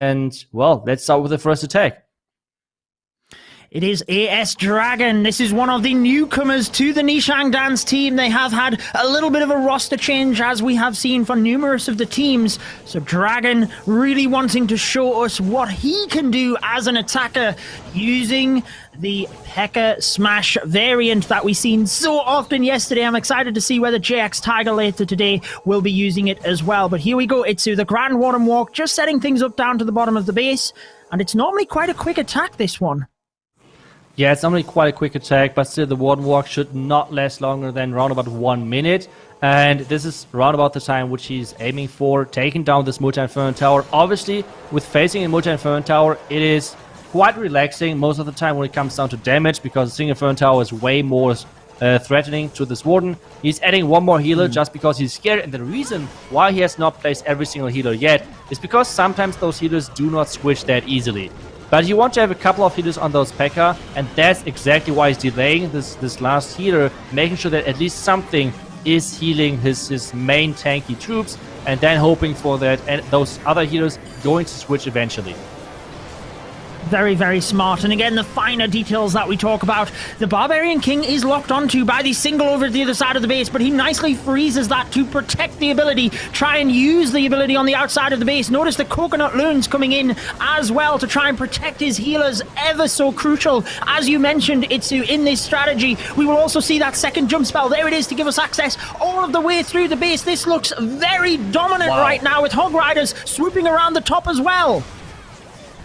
And, well, let's start with the first attack. It is AS Dragon. This is one of the newcomers to the Nishang Dance team. They have had a little bit of a roster change, as we have seen for numerous of the teams. So Dragon really wanting to show us what he can do as an attacker using the Pekka Smash variant that we've seen so often yesterday. I'm excited to see whether JX Tiger later today will be using it as well. But here we go. It's the Grand Warden Walk, just setting things up down to the bottom of the base. And it's normally quite a quick attack, this one. Yeah, it's normally quite a quick attack, but still the Warden Walk should not last longer than around about 1 minute. And this is around about the time which he's aiming for, taking down this Multi-Inferno Tower. Obviously, with facing a Multi-Inferno Tower, it is quite relaxing most of the time when it comes down to damage, because a single Inferno Tower is way more threatening to this Warden. He's adding one more healer just because he's scared, and the reason why he has not placed every single healer yet is because sometimes those healers do not switch that easily. But you want to have a couple of healers on those Pekka, and that's exactly why he's delaying this last healer, making sure that at least something is healing his main tanky troops, and then hoping for that and those other healers going to switch eventually. Very, very smart. And again, the finer details that we talk about. The Barbarian King is locked onto by the single over the other side of the base, but he nicely freezes that to protect the ability, try and use the ability on the outside of the base. Notice the Coconut Loons coming in as well to try and protect his healers, ever so crucial. As you mentioned, Itsu, in this strategy, we will also see that second jump spell. There it is to give us access all of the way through the base. This looks very dominant right now, with Hog Riders swooping around the top as well.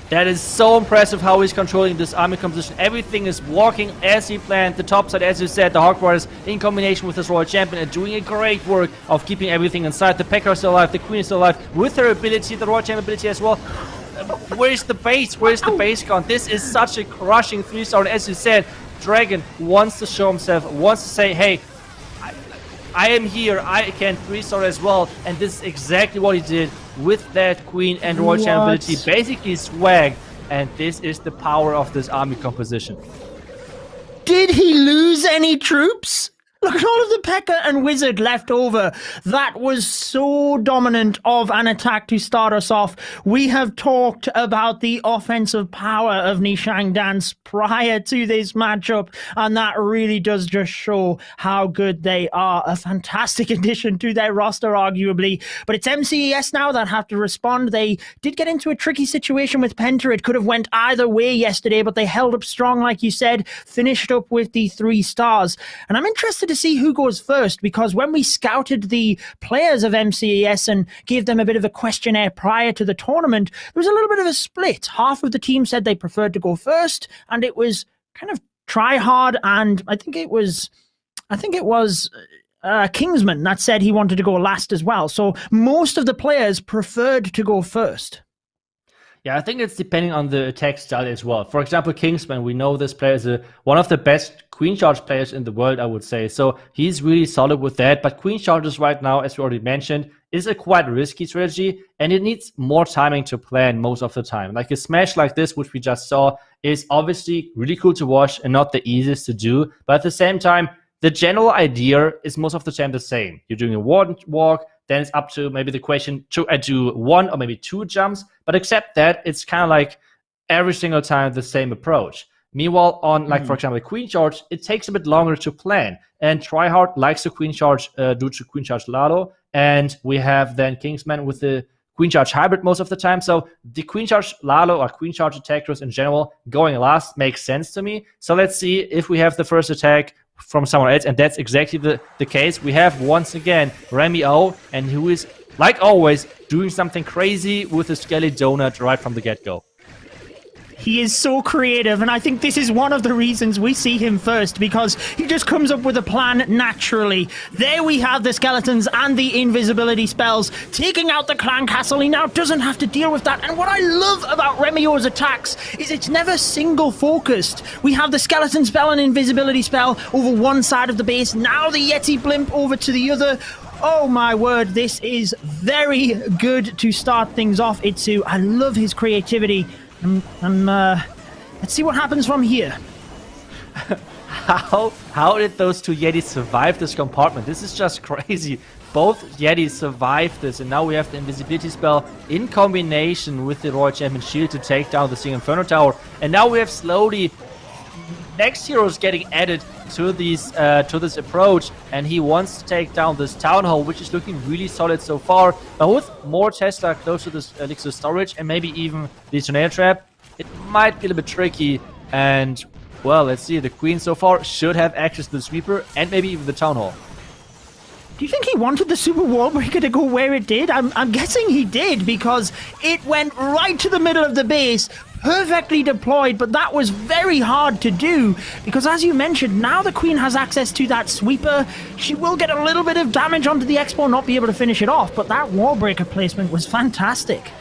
That is so impressive how he's controlling this army composition. Everything is walking as he planned. The top side, as you said, the Hog Riders in combination with his Royal Champion are doing a great work of keeping everything inside. The Pekka is still alive, the Queen is still alive with her ability, the Royal Champion ability as well. Where's the base? Where's the base gone? This is such a crushing 3-star. And as you said, Dragon wants to show himself, wants to say, hey, I am here, I can 3-star as well. And this is exactly what he did with that Queen and Royal Champion ability. Basically swag, and this is the power of this army composition. Did he lose any troops? Look at all of the Pekka and Wizard left over. That was so dominant of an attack to start us off. We have talked about the offensive power of Nishang Dance prior to this matchup, and that really does just show how good they are. A fantastic addition to their roster, arguably. But it's MCES now that have to respond. They did get into a tricky situation with Penta. It could have went either way yesterday, but they held up strong, like you said, finished up with the 3 stars. And I'm interested to see who goes first, because when we scouted the players of MCES and gave them a bit of a questionnaire prior to the tournament, there was a little bit of a split. Half of the team said they preferred to go first, and it was kind of Tryhard, and I think it was Kingsman that said he wanted to go last as well. So most of the players preferred to go first. Yeah, I think it's depending on the attack style as well. For example, Kingsman, we know this player is one of the best Queen Charge players in the world, I would say. So he's really solid with that. But Queen Charges right now, as we already mentioned, is a quite risky strategy, and it needs more timing to plan most of the time. Like a smash like this, which we just saw, is obviously really cool to watch and not the easiest to do. But at the same time, the general idea is most of the time the same. You're doing a Warden Walk, then it's up to maybe the question to do 1 or maybe 2 jumps. But except that, it's kind of like every single time the same approach. Meanwhile, on, like, for example, the Queen Charge, it takes a bit longer to plan. And Tryhard likes the Queen Charge due to Queen Charge Lalo. And we have then Kingsman with the Queen Charge Hybrid most of the time. So the Queen Charge Lalo or Queen Charge attackers in general going last makes sense to me. So let's see if we have the first attack from someone else, and that's exactly the case. We have once again Remyel, and who is, like always, doing something crazy with a Skelly Donut right from the get-go. He is so creative, and I think this is one of the reasons we see him first, because he just comes up with a plan naturally. There we have the skeletons and the invisibility spells, taking out the clan castle. He now doesn't have to deal with that, and what I love about Remyel's attacks is it's never single-focused. We have the skeleton spell and invisibility spell over one side of the base, now the Yeti blimp over to the other. Oh my word, this is very good to start things off, Itsu. I love his creativity. Let's see what happens from here. How did those 2 Yetis survive this compartment? This is just crazy. both Yetis survived this, and now we have the invisibility spell in combination with the Royal Champion shield to take down the single Inferno Tower. And now we have slowly next heroes getting added to these to this approach, and he wants to take down this Town Hall, which is looking really solid so far. But with more Tesla close to this elixir storage and maybe even the tornado trap, it might be a little bit tricky. And well, let's see, the Queen so far should have access to the sweeper and maybe even the Town Hall. Do you think he wanted the Super Wall Breaker to go where it did? I'm guessing he did, because it went right to the middle of the base, perfectly deployed, but that was very hard to do, because as you mentioned, now the Queen has access to that sweeper. She will get a little bit of damage onto the Expo, not be able to finish it off, but that Wall Breaker placement was fantastic.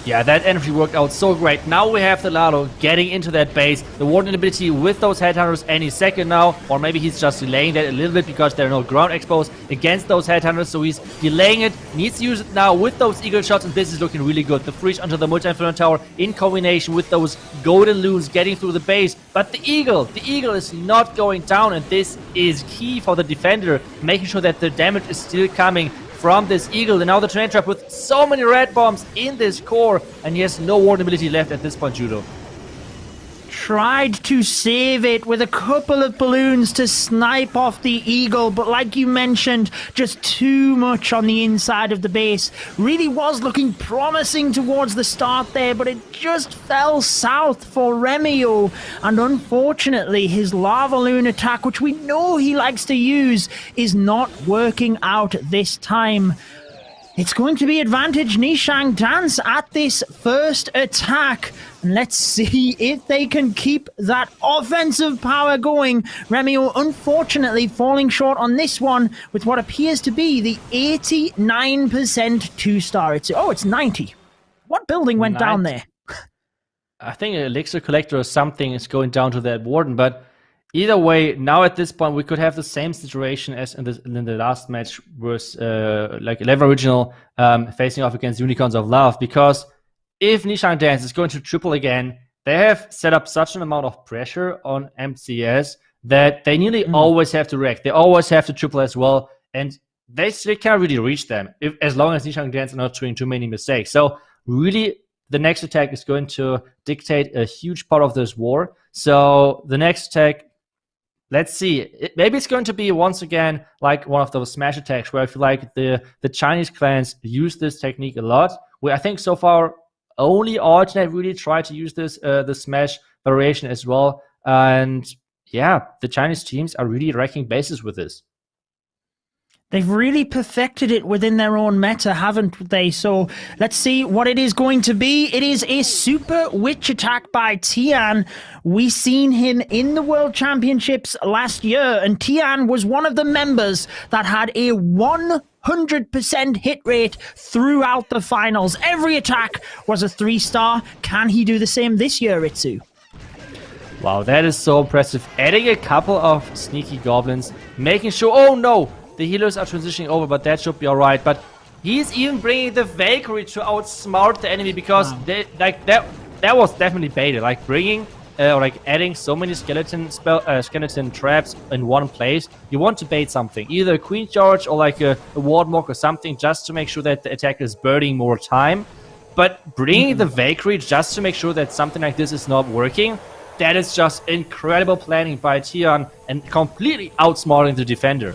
Yeah, that energy worked out so great. Now we have the Lalo getting into that base. The Warden ability with those Headhunters any second now. Or maybe he's just delaying that a little bit because there are no ground expos against those Headhunters. So he's delaying it. Needs to use it now with those Eagle shots. And this is looking really good. The freeze onto the Multi-Inferno Tower in combination with those golden loons getting through the base. But the Eagle is not going down. And this is key for the defender. Making sure that the damage is still coming from this Eagle. And now the Train Trap with so many red bombs in this core, and he has no warden ability left at this point, Judo. Tried to save it with a couple of balloons to snipe off the Eagle, but like you mentioned, just too much on the inside of the base. Really was looking promising towards the start there, but it just fell south for Remyel. And unfortunately, his lavaloon attack, which we know he likes to use, is not working out this time. It's going to be advantage Nishang Dance at this first attack. And let's see if they can keep that offensive power going. Remyel, unfortunately, falling short on this one with what appears to be the 89% 2-star. It's 90. What building went down there? I think an elixir collector or something is going down to that warden, but either way, now at this point, we could have the same situation as in the last match was like 11 Original facing off against Unicorns of Love, because if Nishang Dance is going to triple again, they have set up such an amount of pressure on MCS that they nearly always have to react. They always have to triple as well, and they can't really reach them as long as Nishang Dance are not doing too many mistakes. So really, the next attack is going to dictate a huge part of this war. So the next attack, let's see. Maybe it's going to be once again like one of those smash attacks where I feel like the Chinese clans use this technique a lot. I think so far only Alternate really tried to use this the smash variation as well. And yeah, the Chinese teams are really wrecking bases with this. They've really perfected it within their own meta, haven't they? So let's see what it is going to be. It is a super witch attack by Tian. We seen him in the World Championships last year, and Tian was one of the members that had a 100% hit rate throughout the finals. Every attack was a 3-star. Can he do the same this year, Itsu? Wow, that is so impressive. Adding a couple of sneaky goblins, making sure, oh no, the healers are transitioning over, but that should be alright. But he's even bringing the Valkyrie to outsmart the enemy, because that was definitely baited. Like bringing or like adding so many skeleton traps in one place. You want to bait something, either a Queen Charge or like a Ward Mock or something, just to make sure that the attacker is burning more time. But bringing the Valkyrie just to make sure that something like this is not working, that is just incredible planning by Tian and completely outsmarting the defender.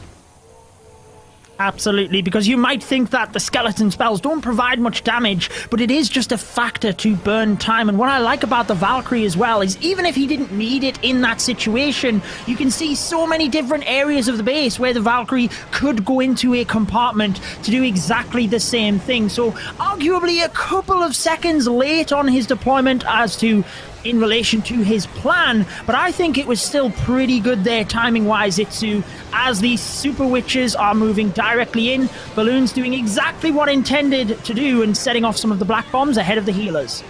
Absolutely, because you might think that the skeleton spells don't provide much damage, but it is just a factor to burn time. And what I like about the Valkyrie as well is even if he didn't need it in that situation, you can see so many different areas of the base where the Valkyrie could go into a compartment to do exactly the same thing. So arguably a couple of seconds late on his deployment as to in relation to his plan, but I think it was still pretty good there timing-wise, Itsu, as these Super Witches are moving directly in. Balloon's doing exactly what intended to do and setting off some of the black bombs ahead of the healers.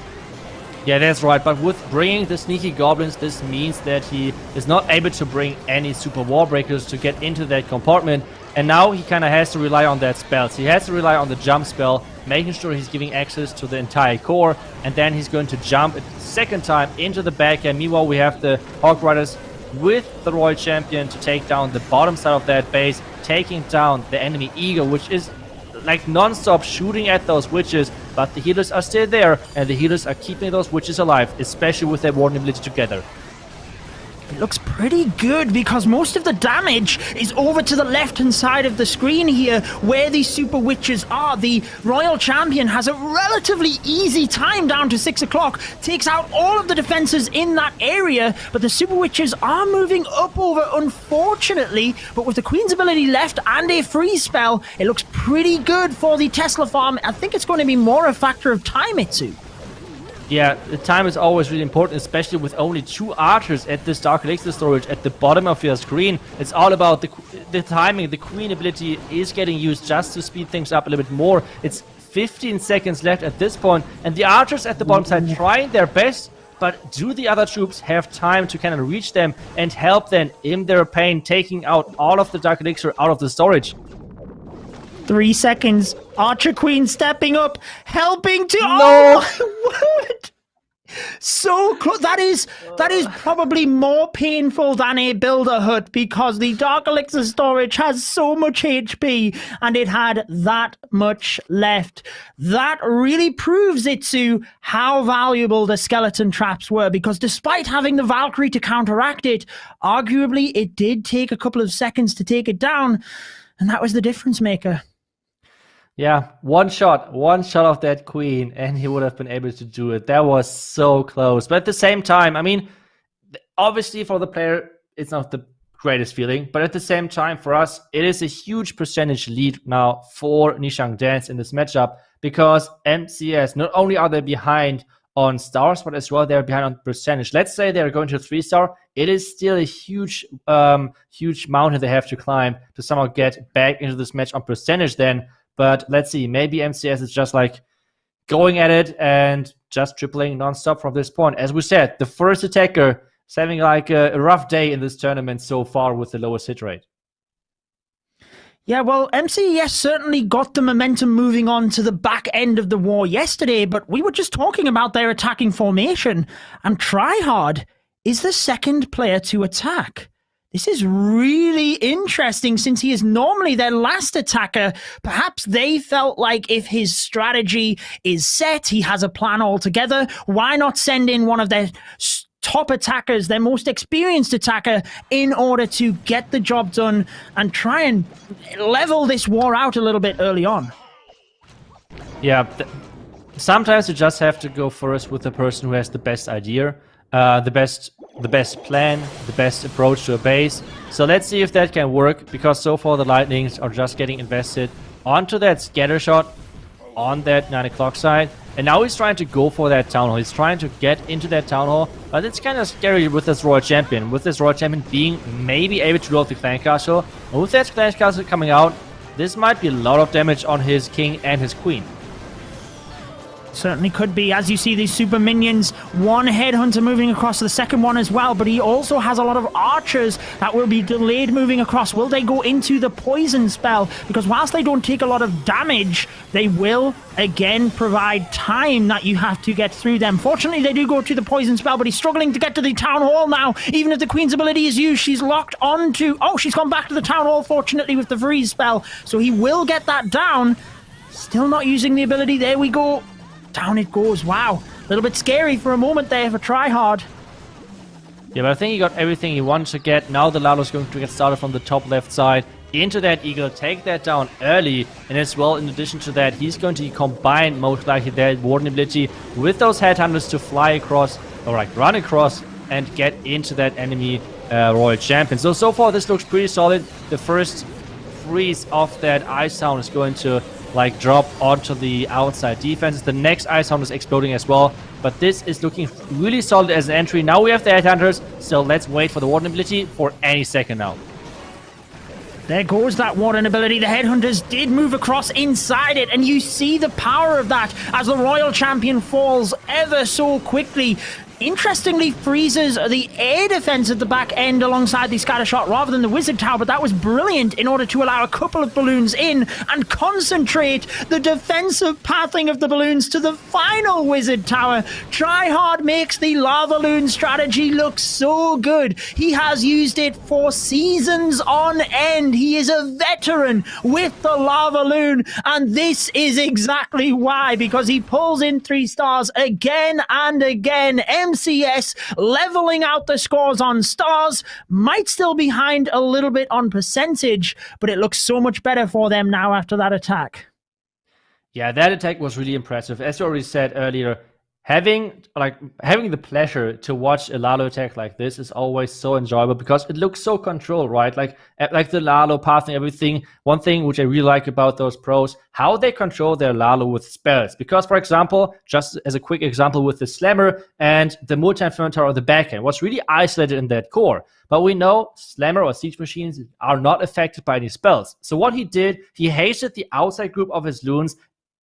Yeah, that's right, but with bringing the sneaky goblins, this means that he is not able to bring any super wall breakers to get into that compartment, and now he kind of has to rely on that spell. So he has to rely on the jump spell, making sure he's giving access to the entire core, and then he's going to jump a second time into the back, and meanwhile we have the Hawk Riders with the Royal Champion to take down the bottom side of that base, taking down the enemy Eagle, which is like non-stop shooting at those witches, but the healers are still there, and the healers are keeping those witches alive, especially with their warden ability together. It looks pretty good because most of the damage is over to the left-hand side of the screen here where these super witches are. The Royal Champion has a relatively easy time down to 6 o'clock, takes out all of the defenses in that area, but the super witches are moving up over, unfortunately. But with the Queen's ability left and a freeze spell, it looks pretty good for the Tesla farm. I think it's going to be more a factor of time, Mitsu. Yeah, the time is always really important, especially with only 2 archers at this Dark Elixir storage at the bottom of your screen. It's all about the timing. The Queen ability is getting used just to speed things up a little bit more. It's 15 seconds left at this point, and the archers at the bottom side trying their best, but do the other troops have time to kind of reach them and help them in their pain, taking out all of the Dark Elixir out of the storage? 3 seconds. Archer Queen stepping up, helping to... No! Oh my word! So close. That is probably more painful than a builder hut because the Dark Elixir storage has so much HP and it had that much left. That really proves, Itsu, how valuable the skeleton traps were, because despite having the Valkyrie to counteract it, arguably it did take a couple of seconds to take it down, and that was the difference maker. Yeah, one shot of that Queen, and he would have been able to do it. That was so close. But at the same time, I mean, obviously for the player, it's not the greatest feeling. But at the same time, for us, it is a huge percentage lead now for Nishang Dance in this matchup, because MCS, not only are they behind on stars, but as well they're behind on percentage. Let's say they're going to 3-star. It is still a huge mountain they have to climb to somehow get back into this match on percentage then. But let's see, maybe MCS is just like going at it and just tripling non-stop from this point. As we said, the first attacker is having like a rough day in this tournament so far with the lowest hit rate. Yeah, well, MCES certainly got the momentum moving on to the back end of the war yesterday, but we were just talking about their attacking formation, and Tryhard is the second player to attack. This is really interesting since he is normally their last attacker. Perhaps they felt like if his strategy is set, he has a plan altogether, why not send in one of their top attackers, their most experienced attacker, in order to get the job done and try and level this war out a little bit early on. Yeah, sometimes you just have to go first with the person who has the best idea, the best plan, the best approach to a base. So let's see if that can work, because so far the Lightnings are just getting invested onto that scatter shot on that 9 o'clock side. And now he's trying to go for that town hall. He's trying to get into that town hall, but it's kind of scary with this Royal Champion. With this Royal Champion being maybe able to roll the Clan Castle. And with that Clan Castle coming out, this might be a lot of damage on his king and his queen. Certainly could be, as you see these super minions. One headhunter moving across, the second one as well, but he also has a lot of archers that will be delayed moving across. Will they go into the poison spell? Because whilst they don't take a lot of damage, they will again provide time that you have to get through them. Fortunately, they do go to the poison spell, but he's struggling to get to the town hall now. Even if the Queen's ability is used, she's locked onto... Oh, she's gone back to the town hall, fortunately, with the freeze spell. So he will get that down. Still not using the ability. There we go. Down it goes. Wow. A little bit scary for a moment there for Tryhard. Yeah, but I think he got everything he wanted to get. Now the Lalo is going to get started from the top left side into that Eagle, take that down early. And as well, in addition to that, he's going to combine most likely that Warden ability with those headhunters to fly across, or like run across, and get into that enemy Royal Champion. So far this looks pretty solid. The first freeze of that Ice Hound is going to like drop onto the outside defenses. The next Ice Hound is exploding as well, but this is looking really solid as an entry. Now we have the Headhunters, so let's wait for the Warden ability for any second now. There goes that Warden ability. The Headhunters did move across inside it, and you see the power of that as the Royal Champion falls ever so quickly. interestingly freezes the air defense at the back end alongside the scatter shot rather than the wizard tower, but that was brilliant in order to allow a couple of balloons in and concentrate the defensive pathing of the balloons to the final wizard tower. Tryhard makes the lavaloon strategy look so good. He has used it for seasons on end. He is a veteran with the lavaloon, and this is exactly why, because he pulls in 3 stars again and again. MCS leveling out the scores on stars, might still be behind a little bit on percentage, but it looks so much better for them now after that attack. Yeah, that attack was really impressive. As you already said earlier, having the pleasure to watch a Lalo attack like this is always so enjoyable because it looks so controlled, right? Like the Lalo path and everything. One thing which I really like about those pros, how they control their Lalo with spells. Because, for example, just as a quick example with the Slammer and the multi-inferno tower on the backend was really isolated in that core. But we know Slammer or Siege Machines are not affected by any spells. So what he did, he hasted the outside group of his loons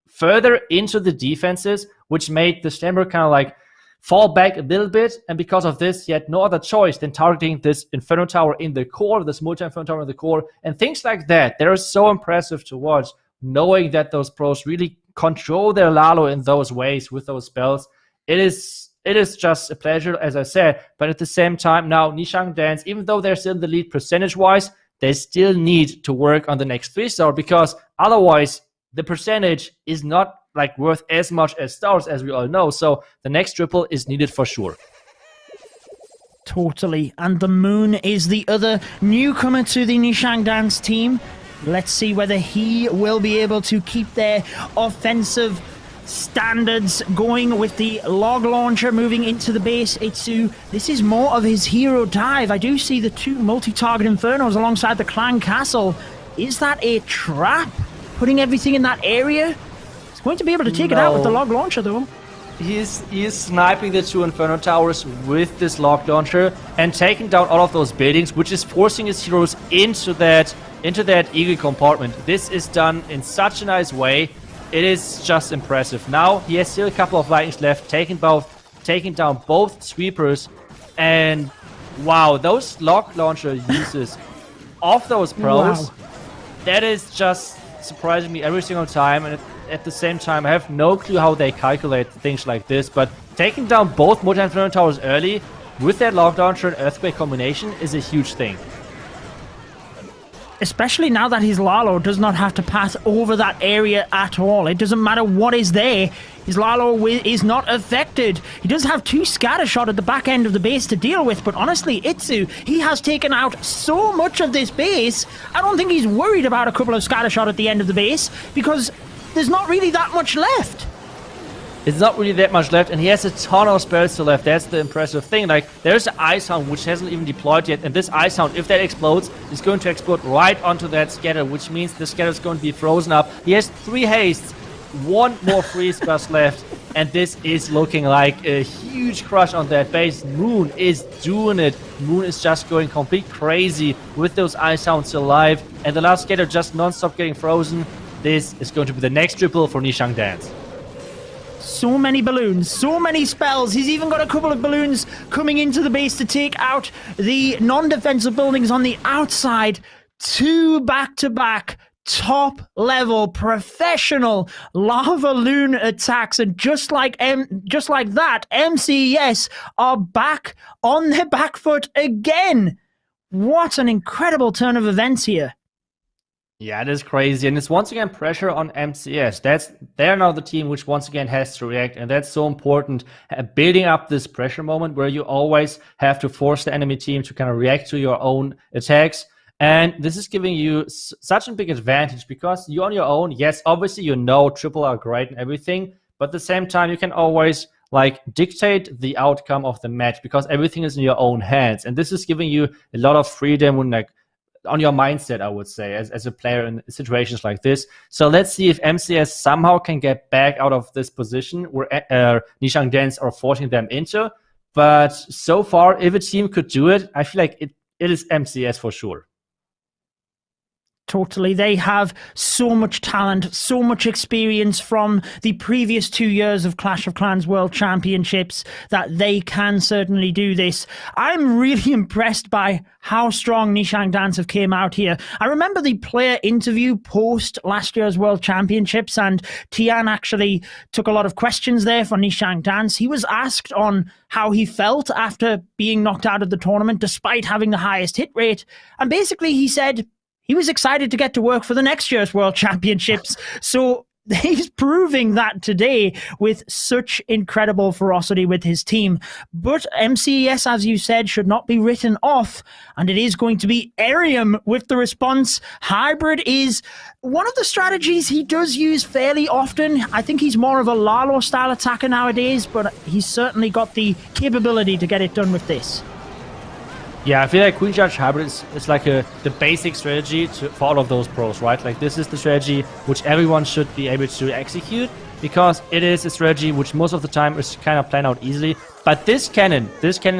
further into the defenses, which made the Slammer kind of like fall back a little bit. And because of this, he had no other choice than targeting this Inferno Tower in the core, this multi-Inferno Tower in the core, and things like that. They're so impressive to watch, knowing that those pros really control their Lalo in those ways with those spells. It is just a pleasure, as I said, but at the same time, now Nishang Dance, even though they're still in the lead percentage-wise, they still need to work on the next 3-star, because otherwise the percentage is not like worth as much as stars, as we all know. So the next triple is needed for sure. Totally. And the Moon is the other newcomer to the Nishang Dance team. Let's see whether he will be able to keep their offensive standards going with the log launcher moving into the base. This is more of his hero dive. I do see the 2 multi-target infernos alongside the clan castle. Is that a trap? Putting everything in that area? He's going to be able to take it out with the log launcher, though. He is sniping the 2 Inferno Towers with this log launcher and taking down all of those buildings, which is forcing his heroes into that eagle compartment. This is done in such a nice way. It is just impressive. Now he has still a couple of lightnings left, taking down both sweepers, and wow, those log launcher uses of those pros, that is just surprising me every single time. And at the same time, I have no clue how they calculate things like this, but taking down both multi-inferno towers early with that log launcher and earthquake combination is a huge thing. Especially now that his Lalo does not have to pass over that area at all. It doesn't matter what is there. His Lalo is not affected. He does have 2 scattershot at the back end of the base to deal with, but honestly, Itsu, he has taken out so much of this base. I don't think he's worried about a couple of scattershot at the end of the base, because there's not really that much left. It's not really that much left, and he has a ton of spells still left. That's the impressive thing. Like, there's the Ice Hound, which hasn't even deployed yet, and this Ice Hound, if that explodes, is going to explode right onto that scatter, which means the scatter is going to be frozen up. He has 3 hastes, 1 more freeze burst left, and this is looking like a huge crush on that base. Moon is doing it. Moon is just going complete crazy with those Ice Hounds alive, and the last scatter just non-stop getting frozen. This is going to be the next triple for Nishang Dance. So many balloons, so many spells. He's even got a couple of balloons coming into the base to take out the non-defensive buildings on the outside. 2 back-to-back top-level professional lavaloon attacks, and just like that, MCES are back on their back foot again. What an incredible turn of events here. Yeah, it is crazy, and it's once again pressure on MCS. They're now the team which once again has to react, and that's so important. Building up this pressure moment where you always have to force the enemy team to kind of react to your own attacks, and this is giving you such a big advantage because you're on your own. Yes, obviously you know triple are great and everything, but at the same time you can always like dictate the outcome of the match because everything is in your own hands, and this is giving you a lot of freedom when like on your mindset, I would say, as a player in situations like this. So let's see if MCS somehow can get back out of this position where Nishang Dance are forcing them into. But so far, if a team could do it, I feel like it is MCS for sure. Totally. They have so much talent, so much experience from the previous 2 years of Clash of Clans World Championships that they can certainly do this. I'm really impressed by how strong Nishang Dance have came out here. I remember the player interview post last year's World Championships, and Tian actually took a lot of questions there for Nishang Dance. He was asked on how he felt after being knocked out of the tournament despite having the highest hit rate. And basically he said he was excited to get to work for the next year's World Championships. So he's proving that today with such incredible ferocity with his team. But MCES, as you said, should not be written off. And it is going to be Aerium with the response. Hybrid is one of the strategies he does use fairly often. I think he's more of a lalo style attacker nowadays, but he's certainly got the capability to get it done with this. Yeah, I feel like Queen Charge Hybrid is like the basic strategy for all of those pros, right? Like this is the strategy which everyone should be able to execute, because it is a strategy which most of the time is kind of planned out easily. But this cannon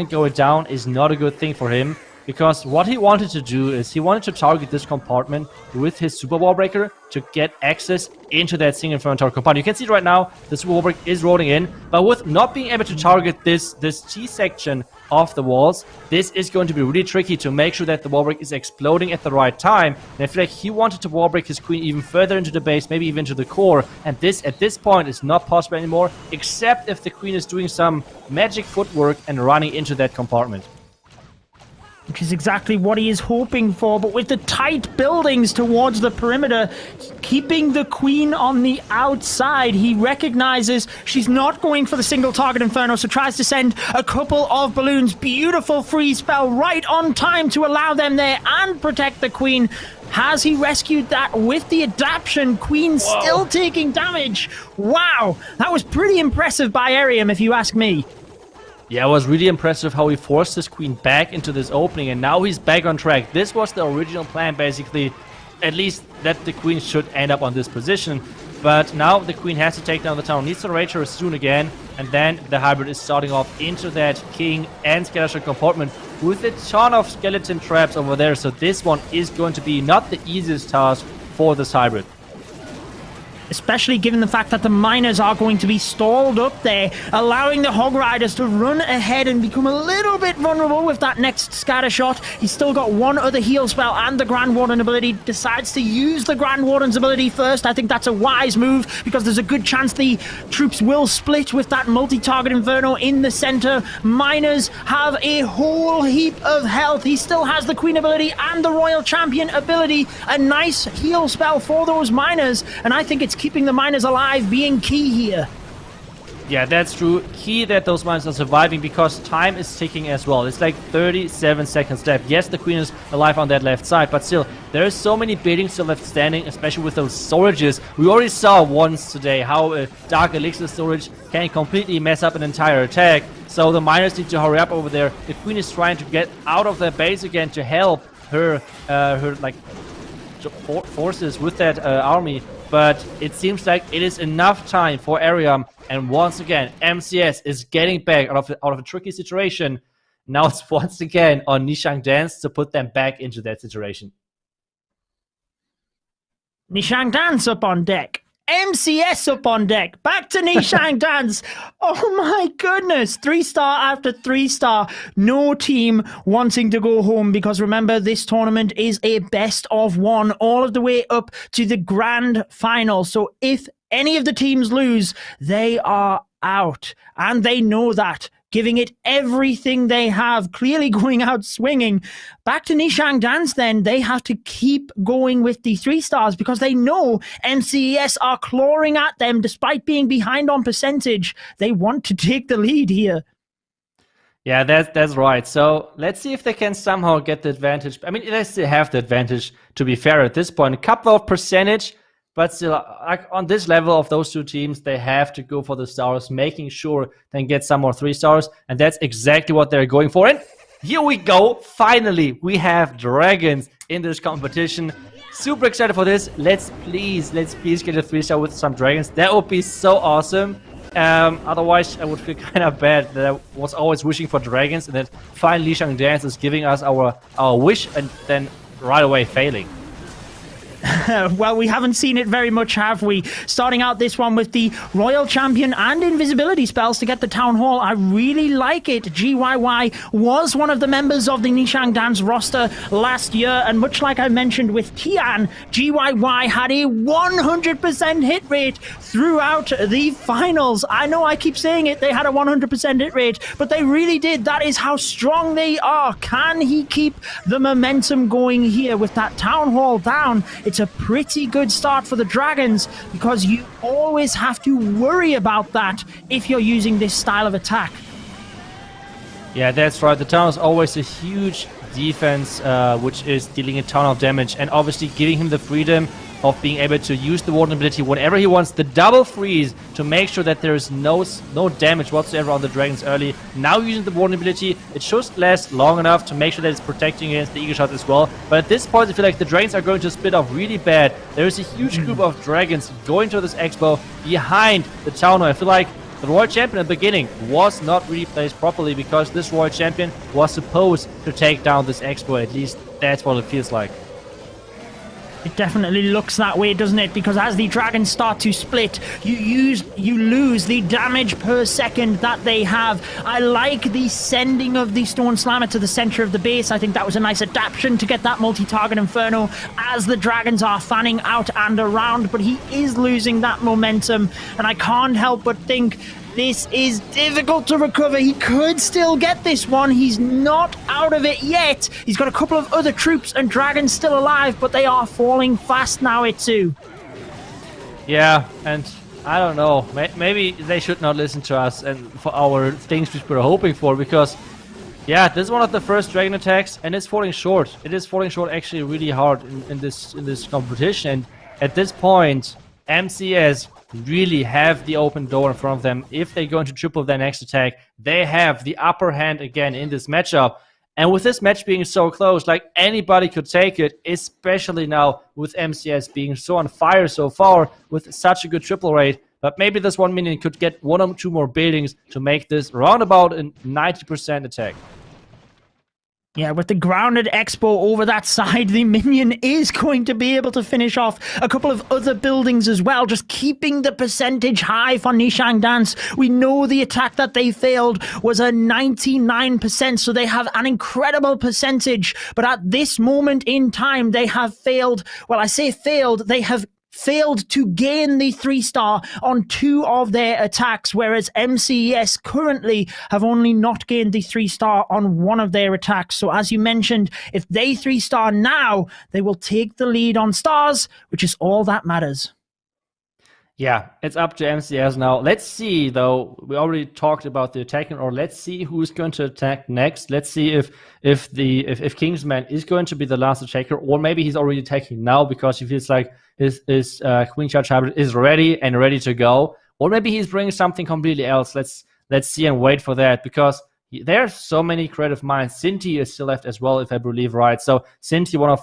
going down is not a good thing for him, because what he wanted to do is he wanted to target this compartment with his Super Wall Breaker to get access into that single inferno compartment. You can see right now the Super Wall Breaker is rolling in, but with not being able to target this T section of the walls, this is going to be really tricky to make sure that the wall break is exploding at the right time. And I feel like he wanted to wall break his queen even further into the base, maybe even to the core, and this at this point is not possible anymore, except if the queen is doing some magic footwork and running into that compartment. Which is exactly what he is hoping for, but with the tight buildings towards the perimeter, keeping the queen on the outside, he recognizes she's not going for the single target inferno, so tries to send a couple of balloons. Beautiful freeze spell right on time to allow them there and protect the queen. Has he rescued that with the adaption? Queen still taking damage. Wow, that was pretty impressive by Aerium, if you ask me. Yeah, it was really impressive how he forced his queen back into this opening, and now he's back on track. This was the original plan, basically, at least that the queen should end up on this position. But now the queen has to take down the tower, needs to rage her soon again, and then the hybrid is starting off into that king and skeleton compartment with a ton of skeleton traps over there. So this one is going to be not the easiest task for this hybrid. Especially given the fact that the miners are going to be stalled up there, allowing the Hog Riders to run ahead and become a little bit vulnerable with that next scatter shot. He's still got one other heal spell and the Grand Warden ability. Decides to use the Grand Warden's ability first. I think that's a wise move, because there's a good chance the troops will split with that multi-target inferno in the center. Miners have a whole heap of health. He still has the Queen ability and the Royal Champion ability. A nice heal spell for those miners, and I think it's keeping the miners alive being key here. Yeah, that's true. Key that those miners are surviving, because time is ticking as well. It's like 37 seconds left. Yes, the queen is alive on that left side, but still, there's so many buildings still left standing, especially with those storages. We already saw once today how a Dark Elixir storage can completely mess up an entire attack. So the miners need to hurry up over there. The queen is trying to get out of their base again to help her like forces with that army. But it seems like it is enough time for Aerium, and once again, MCS is getting back out of a tricky situation. Now it's once again on Nishang Dance to put them back into that situation. Nishang Dance up on deck. MCS up on deck. Back to Nishang Dance. Oh my goodness. 3-star after 3-star. No team wanting to go home, because remember, this tournament is a best of one all of the way up to the grand final. So if any of the teams lose, they are out. And they know that. Giving it everything they have, clearly going out swinging. Back to Nishang Dance then, they have to keep going with the 3-stars, because they know MCES are clawing at them despite being behind on percentage. They want to take the lead here. Yeah, that's right. So let's see if they can somehow get the advantage. I mean, they still have the advantage, to be fair, at this point. A couple of percentage, but still, like on this level of those two teams, they have to go for the stars, making sure they can get some more 3-stars, and that's exactly what they're going for. And here we go. Finally, we have dragons in this competition. Super excited for this. Let's please get a 3-star with some dragons. That would be so awesome. Otherwise, I would feel kind of bad that I was always wishing for dragons, and that finally Nishang Dance is giving us our wish and then right away failing. Well, we haven't seen it very much, have we? Starting out this one with the Royal Champion and Invisibility spells to get the Town Hall. I really like it. GYY was one of the members of the Nishang Dance roster last year, and much like I mentioned with Tian, GYY had a 100% hit rate throughout the finals. I know I keep saying it, they had a 100% hit rate, but they really did. That is how strong they are. Can he keep the momentum going here with that Town Hall down? It's a pretty good start for the Dragons, because you always have to worry about that if you're using this style of attack. Yeah, that's right. The town is always a huge defense, which is dealing a ton of damage, and obviously giving him the freedom of being able to use the warden ability whenever he wants. The double freeze to make sure that there is no damage whatsoever on the dragons early. Now using the warden ability, it should last long enough to make sure that it's protecting against the eagle shot as well. But at this point, I feel like the dragons are going to split off really bad. There is a huge group of dragons going to this expo behind the town. I feel like the Royal Champion at the beginning was not really placed properly, because this Royal Champion was supposed to take down this expo. At least that's what it feels like. It definitely looks that way, doesn't it? Because as the dragons start to split, you lose the damage per second that they have. I like the sending of the Stone Slammer to the center of the base. I think that was a nice adaptation to get that multi-target Inferno as the dragons are fanning out and around, but he is losing that momentum, and I can't help but think this is difficult to recover. He could still get this one. He's not out of it yet. He's got a couple of other troops and dragons still alive, but they are falling fast now, Itsu. Yeah, and I don't know. Maybe they should not listen to us and for our things which we're hoping for, because yeah, this is one of the first dragon attacks, and it's falling short. It is falling short actually really hard in this competition. And at this point, MCS really have the open door in front of them. If they're going to triple their next attack, they have the upper hand again in this matchup. And with this match being so close, like, anybody could take it, especially now with MCS being so on fire so far with such a good triple rate. But maybe this 1 minion could get 1 or 2 more buildings to make this roundabout a 90% attack. Yeah, with the grounded Expo over that side, the minion is going to be able to finish off a couple of other buildings as well, just keeping the percentage high for Nishang Dance. We know the attack that they failed was a 99%, so they have an incredible percentage. But at this moment in time, they have failed. Well, I say failed, they have failed to gain the 3-star on 2 of their attacks, whereas MCES currently have only not gained the 3-star on 1 of their attacks. So as you mentioned, if they 3-star now, they will take the lead on stars, which is all that matters. Yeah, it's up to MCS now. Let's see, though. We already talked about the attacking, or let's see who's going to attack next. Let's see if Kingsman is going to be the last attacker, or maybe he's already attacking now because he feels like his Queen Charge Hybrid is ready to go, or maybe he's bringing something completely else. Let's see and wait for that, because there are so many creative minds. Cinti is still left as well, if I believe right. So Cinti, one of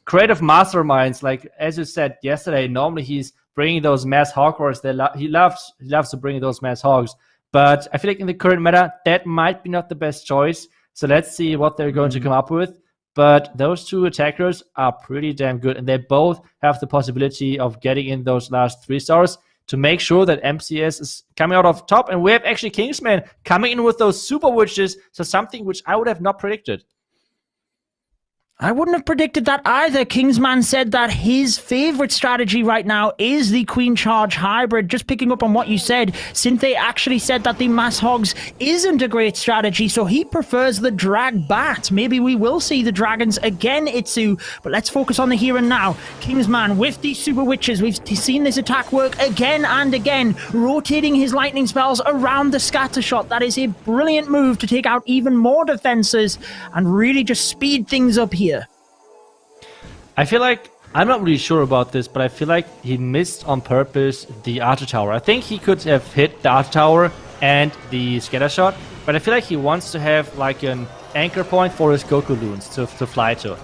creative masterminds, like as you said yesterday. Normally he's bringing those mass hog wars. He loves to bring those mass hogs, but I feel like in the current meta that might be not the best choice. So let's see what they're going to come up with. But those 2 attackers are pretty damn good, and they both have the possibility of getting in those last 3 stars to make sure that MCS is coming out of top. And we have actually Kingsman coming in with those super witches, so something which I would have not predicted. I wouldn't have predicted that either. Kingsman said that his favorite strategy right now is the Queen Charge Hybrid. Just picking up on what you said, Cinti actually said that the Mass Hogs isn't a great strategy, so he prefers the Drag Bat. Maybe we will see the Dragons again, Itsu, but let's focus on the here and now. Kingsman with the Super Witches, we've seen this attack work again and again, rotating his lightning spells around the scatter shot. That is a brilliant move to take out even more defenses and really just speed things up here. I feel like, I'm not really sure about this, but I feel like he missed on purpose the Archer Tower. I think he could have hit the Archer Tower and the Scatter Shot, but I feel like he wants to have like an anchor point for his Goku Loons to fly to.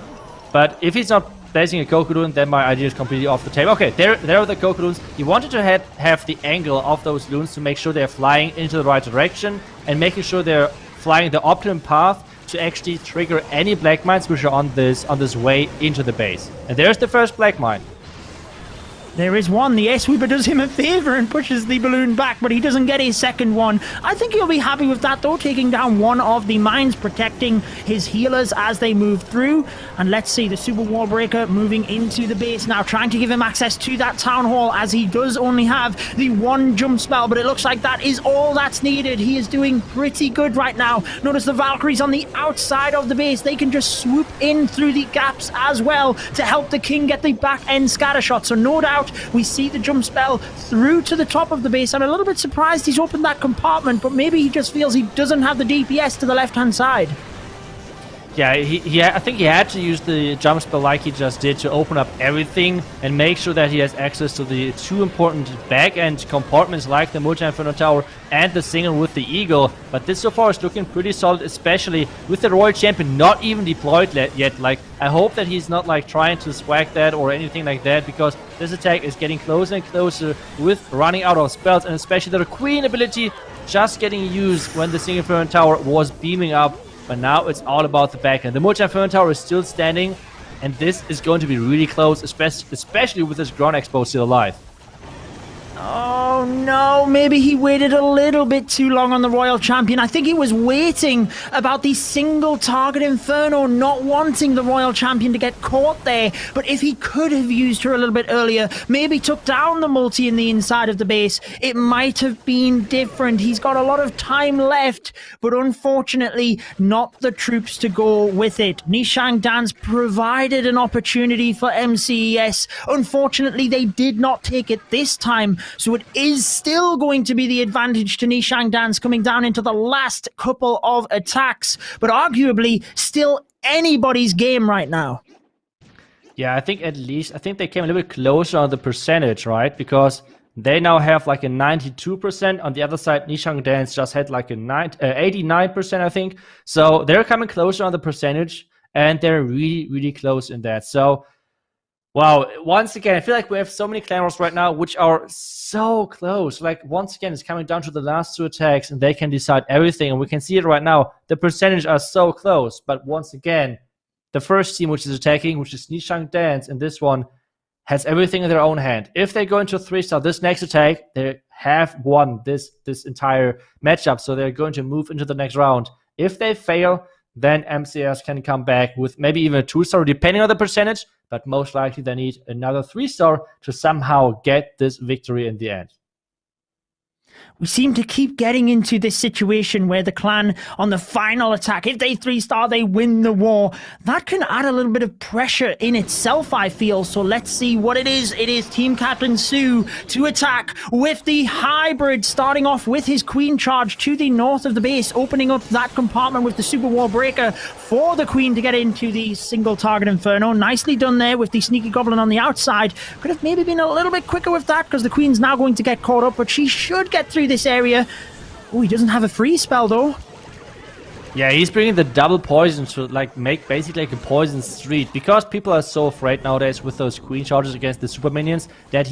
But if he's not placing a Goku Loon, then my idea is completely off the table. Okay, there are the Goku Loons. He wanted to have the angle of those Loons to make sure they're flying into the right direction and making sure they're flying the optimum path to actually trigger any black mines which are on this way into the base. And there's the first black mine. There is one. The S-Sweeper does him a favor and pushes the balloon back, but he doesn't get his second one. I think he'll be happy with that, though, taking down one of the mines, protecting his healers as they move through. And let's see, the Super Wall Breaker moving into the base now, trying to give him access to that Town Hall, as he does only have the one jump spell, but it looks like that is all that's needed. He is doing pretty good right now. Notice the Valkyries on the outside of the base. They can just swoop in through the gaps as well to help the King get the back-end scatter shot. So no doubt we see the jump spell through to the top of the base. I'm a little bit surprised he's opened that compartment, but maybe he just feels he doesn't have the DPS to the left-hand side. Yeah, I think he had to use the jump spell like he just did to open up everything and make sure that he has access to the two important back-end compartments like the Multi-Inferno Tower and the single with the Eagle. But this so far is looking pretty solid, especially with the Royal Champion not even deployed yet. Like, I hope that he's not like trying to swag that or anything like that, because this attack is getting closer and closer with running out of spells, and especially the Queen ability just getting used when the Single Inferno Tower was beaming up. But now it's all about the back end. The Multi-Inferno Tower is still standing, and this is going to be really close, especially with this ground expo still alive. Oh no, maybe he waited a little bit too long on the Royal Champion. I think he was waiting about the single target Inferno, not wanting the Royal Champion to get caught there. But if he could have used her a little bit earlier, maybe took down the multi in the inside of the base, it might have been different. He's got a lot of time left, but unfortunately not the troops to go with it. Nishang Dance provided an opportunity for MCES. Unfortunately, they did not take it this time. So it is still going to be the advantage to Nishang Dance coming down into the last couple of attacks, but arguably still anybody's game right now. Yeah, I think they came a little bit closer on the percentage, right? Because they now have like a 92%. On the other side, Nishang Dance just had like a 89%, I think. So they're coming closer on the percentage, and they're really, really close in that. So wow, once again, I feel like we have so many clan wars right now which are so close. Like, once again, it's coming down to the last two attacks, and they can decide everything. And we can see it right now. The percentage are so close. But once again, the first team which is attacking, which is Nishang Dance, and this one has everything in their own hand. If they go into a 3-star this next attack, they have won this entire matchup. So they're going to move into the next round. If they fail, then MCS can come back with maybe even a 2-star, depending on the percentage. But most likely they need another 3-star to somehow get this victory in the end. We seem to keep getting into this situation where the clan on the final attack, if they 3-star, they win the war. That can add a little bit of pressure in itself, I feel. So let's see what it is. It is Team Captain Sue to attack with the hybrid, starting off with his Queen charge to the north of the base, opening up that compartment with the Super Wall Breaker for the Queen to get into the single target Inferno. Nicely done there with the Sneaky Goblin on the outside. Could have maybe been a little bit quicker with that, because the Queen's now going to get caught up, but she should get through this area. Oh, he doesn't have a freeze spell though. Yeah, he's bringing the double poison to like make basically like a poison street, because people are so afraid nowadays with those Queen charges against the super minions that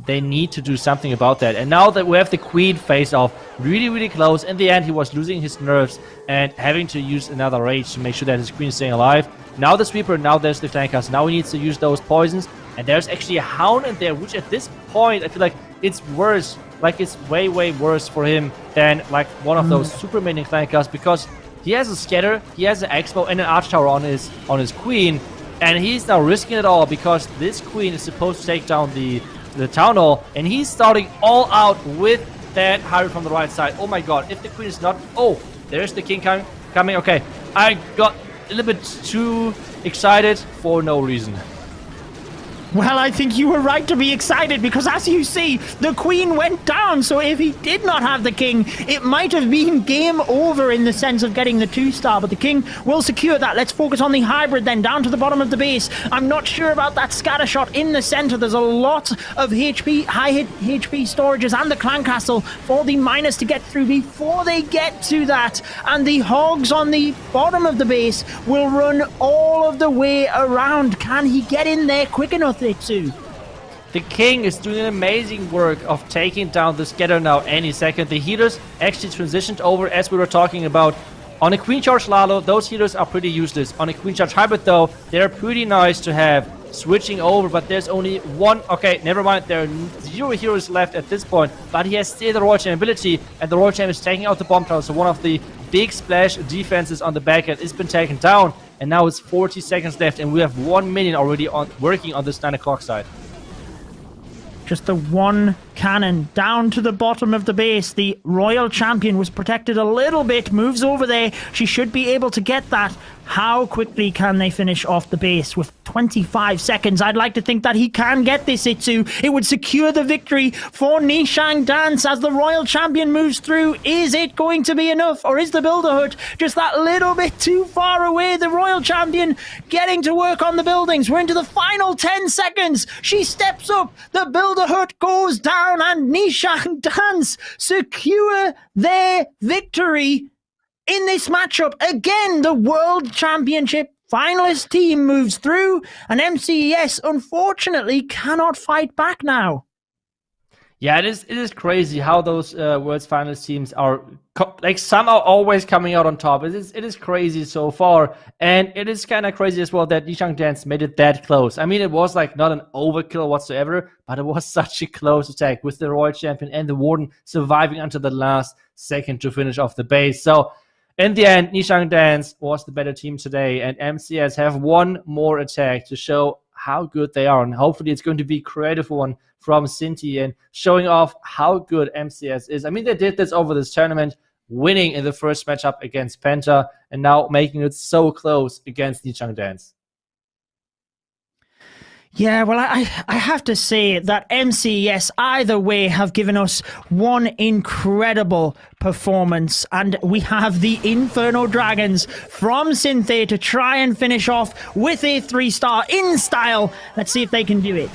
they need to do something about that. And now that we have the Queen face off really, really close, in the end he was losing his nerves and having to use another rage to make sure that his Queen is staying alive. Now the Sweeper, now there's the Flankers, now he needs to use those poisons, and there's actually a Hound in there, which at this point I feel like it's worse. Like, it's way, way worse for him than like one of those super minion Flankers, because he has a Scatter, he has an Expo and an Arch Tower on his Queen, and he's now risking it all because this Queen is supposed to take down the Town Hall, and he's starting all out with that hybrid from the right side. Oh my god, if the Queen is not... Oh, there's the King coming. Okay, I got a little bit too excited for no reason. Well, I think you were right to be excited, because as you see, the Queen went down. So if he did not have the King, it might have been game over in the sense of getting the 2-star. But the King will secure that. Let's focus on the hybrid then, down to the bottom of the base. I'm not sure about that scatter shot in the center. There's a lot of HP, high hit HP storages and the clan castle for the miners to get through before they get to that. And the hogs on the bottom of the base will run all of the way around. Can he get in there quick enough? The King is doing an amazing work of taking down the Scatter now any second. The healers actually transitioned over, as we were talking about. On a Queen Charge Lalo, those healers are pretty useless. On a Queen Charge Hybrid though, they're pretty nice to have. switching over, but there's only one. Okay, never mind. There are 0 heroes left at this point, but he has still the Royal Champion ability, and the Royal Champion is taking out the bomb tower. So one of the big splash defenses on the back end has been taken down, and now it's 40 seconds left, and we have 1 minion already working on this 9 o'clock side. Just the one cannon down to the bottom of the base. The Royal Champion was protected a little bit, moves over there. She should be able to get that. How quickly can they finish off the base? With 25 seconds, I'd like to think that he can get this, Itsu. It would secure the victory for Nishang Dance as the Royal Champion moves through. Is it going to be enough, or is the Builder Hut just that little bit too far away? The Royal Champion getting to work on the buildings. We're into the final 10 seconds. She steps up, the Builder Hut goes down, and Nishang Dance secure their victory in this matchup. Again, the World Championship finalist team moves through, and MCES unfortunately cannot fight back now. Yeah, it is crazy how those World's finalist teams are like somehow always coming out on top. It is crazy so far, and it is kind of crazy as well that Nishang Dance made it that close. I mean, it was like not an overkill whatsoever, but it was such a close attack with the Royal Champion and the Warden surviving until the last second to finish off the base. So in the end, Nishang Dance was the better team today, and MCS have one more attack to show how good they are, and hopefully it's going to be a creative one from Cinti and showing off how good MCS is. I mean, they did this over this tournament, winning in the first matchup against Penta, and now making it so close against Nishang Dance. Yeah, well, I have to say that MCES either way have given us one incredible performance, and we have the Inferno Dragons from Cinti to try and finish off with a 3-star in style. Let's see if they can do it.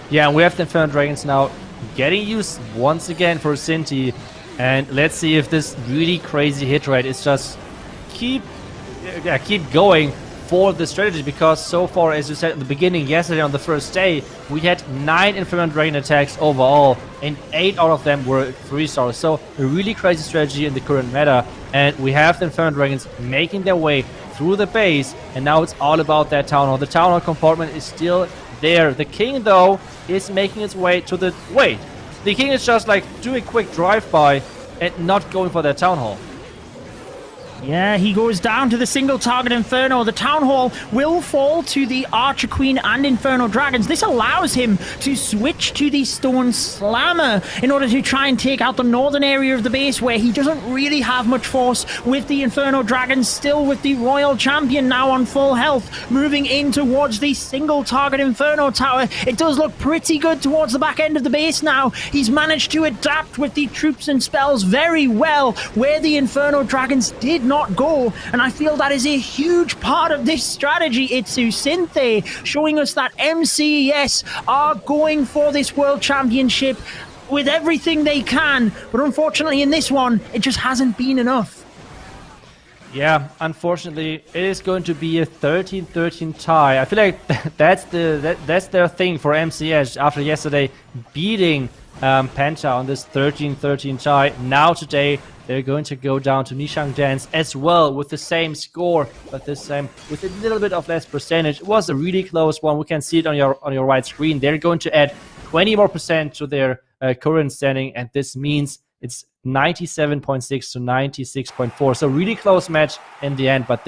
Yeah, we have the Inferno Dragons now getting used once again for Cinti, and let's see if this really crazy hit rate is just keep going for the strategy, because so far, as you said in the beginning, yesterday on the first day, we had 9 Inferno Dragon attacks overall, and 8 out of them were 3-stars. So a really crazy strategy in the current meta, and we have the Inferno Dragons making their way through the base, and now it's all about that Town Hall. The Town Hall compartment is still there. The King, though, is making its way to the... Wait! The King is just like doing a quick drive-by and not going for that Town Hall. Yeah, he goes down to the single target Inferno. The Town Hall will fall to the Archer Queen and Inferno Dragons. This allows him to switch to the Stone Slammer in order to try and take out the northern area of the base, where he doesn't really have much force with the Inferno Dragons, still with the Royal Champion now on full health, moving in towards the single target Inferno Tower. It does look pretty good towards the back end of the base now. He's managed to adapt with the troops and spells very well where the Inferno Dragons did not go, and I feel that is a huge part of this strategy. Itsu Cinti showing us that MCES are going for this World Championship with everything they can, but unfortunately in this one it just hasn't been enough. Yeah, unfortunately it is going to be a 13-13 tie. I feel like that's their thing for MCS after yesterday beating Penta on this 13-13 tie. Now today they're going to go down to Nishang Dance as well with the same score, but this time with a little bit of less percentage. It was a really close one. We can see it on your right screen. They're going to add 20 more percent to their current standing, and this means it's 97.6 to 96.4. So really close match in the end, but